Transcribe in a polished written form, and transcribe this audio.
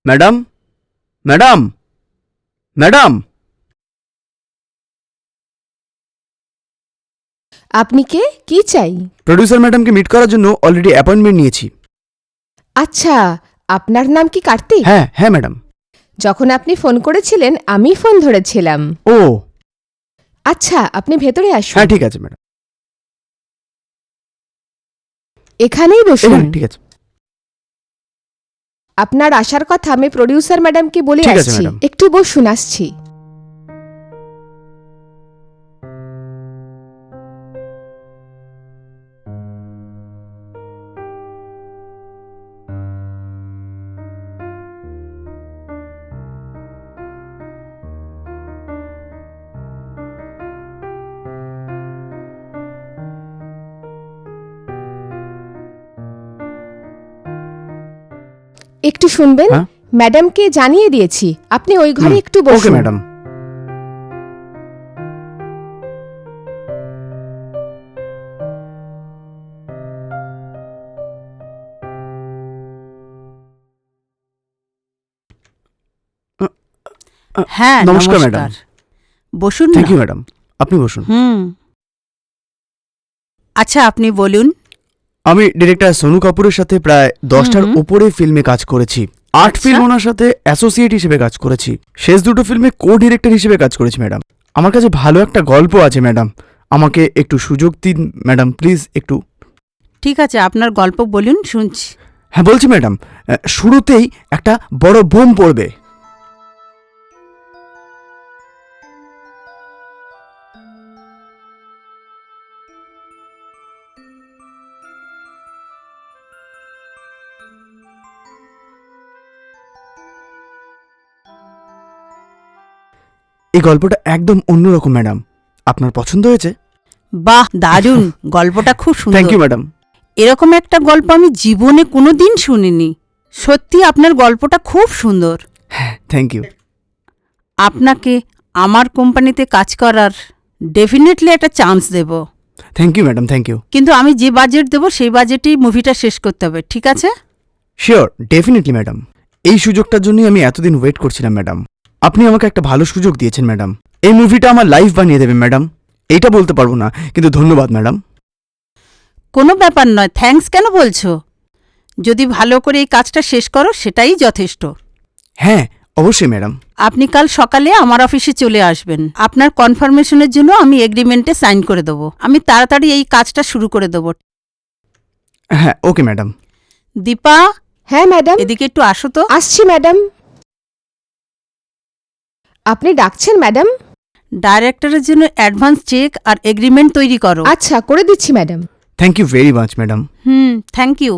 Madam, madam, madam. আপনি কে? কি চাই? প্রোডিউসার ম্যাডামকে মিট করার জন্য অলরেডি অ্যাপয়েন্টমেন্ট নিয়েছি। আচ্ছা, আপনার নাম কি কার্তিক? হ্যাঁ হ্যাঁ ম্যাডাম। যখন আপনি ফোন করেছিলেন আমি ফোন ধরেছিলাম। ও আচ্ছা, আপনি ভেতরে আসুন। হ্যাঁ ঠিক আছে ম্যাডাম, এখানেই বসুন। ঠিক আছে। আপনার আসার কথা আমি প্রোডিউসার ম্যাডামকে বলে ঠিক আছে, আসছি। ম্যাডাম। একটু বসুন, আসছি। একটু শুনবেন। হ্যাঁ? ম্যাডামকে জানিয়ে দিয়েছি, আপনি ওই ঘরে একটু ওকে বসুন। ম্যাডাম। হ্যাঁ, নমস্কার ম্যাডাম। বসুন না। থ্যাংক ইউ ম্যাডাম, আপনি বসুন। আচ্ছা, আপনি বলুন। আমি ডিরেক্টর সোনু কাপুরের সাথে প্রায় 10টার উপরে ফিল্মে কাজ করেছি। 8 আচ্ছা। ফিল্ম ওনার সাথে অ্যাসোসিয়েট হিসেবে কাজ করেছি। শেষ দুটো ফিল্মে কো ডিরেক্টর হিসেবে কাজ করেছি ম্যাডাম। আমার কাছে ভালো একটা গল্প আছে ম্যাডাম, আমাকে একটু সুযোগ দিন ম্যাডাম প্লিজ একটু। ঠিক আছে, আপনার গল্প বলুন, শুনছি। হ্যাঁ বলছি ম্যাডাম, শুরুতেই একটা বড় বোম পড়বে। এই গল্পটা একদম অন্যরকম ম্যাডাম, আপনার পছন্দ হয়েছে? বাহ, দারুণ। গল্পটা খুব থ্যাংক সুন্দর। You madam. এরকম একটা গল্প আমি জীবনে কোনোদিন শুনিনি। সত্যি আপনার গল্পটা খুব সুন্দর। হ্যাঁ থ্যাংক ইউ। আপনাকে আমার কোম্পানিতে কাজ করার ডেফিনেটলি একটা চান্স দেব। Thank you madam, thank you. কিন্তু আমি যে বাজেট দেবো সেই বাজেটেই মুভিটা শেষ করতে হবে, ঠিক আছে? Sure, definitely madam. এই সুযোগটার জন্যই আমি এতদিন ওয়েট করছিলাম ম্যাডাম। আপনি আমাকে একটা ভালো সুযোগ দিয়েছেন ম্যাডাম। এই মুভিটা আমার লাইফ বানিয়ে দেবে ম্যাডাম। এইটা বলতে পারবো না, কিন্তু ধন্যবাদ ম্যাডাম। কোনো ব্যাপার নয়, থ্যাঙ্কস কেন বলছো? যদি ভালো করে এই কাজটা শেষ করো সেটাই যথেষ্ট। হ্যাঁ অবশ্যই ম্যাডাম। আপনি কাল সকালে আমার অফিসে চলে আসবেন। আপনার কনফার্মেশনের জন্য আমি এগ্রিমেন্টে সাইন করে দেবো। আমি তাড়াতাড়ি এই কাজটা শুরু করে দেবো। হ্যাঁ ওকে ম্যাডাম। দীপা, হ্যাঁ ম্যাডাম, এদিকে একটু আসো তো। আসছি ম্যাডাম। আপনি ডাকছেন ম্যাডাম? ডাইরেক্টরের জন্য অ্যাডভান্স চেক আর এগ্রিমেন্ট তৈরি করো। আচ্ছা, করে দিচ্ছি madam. Thank you very much madam. Thank you.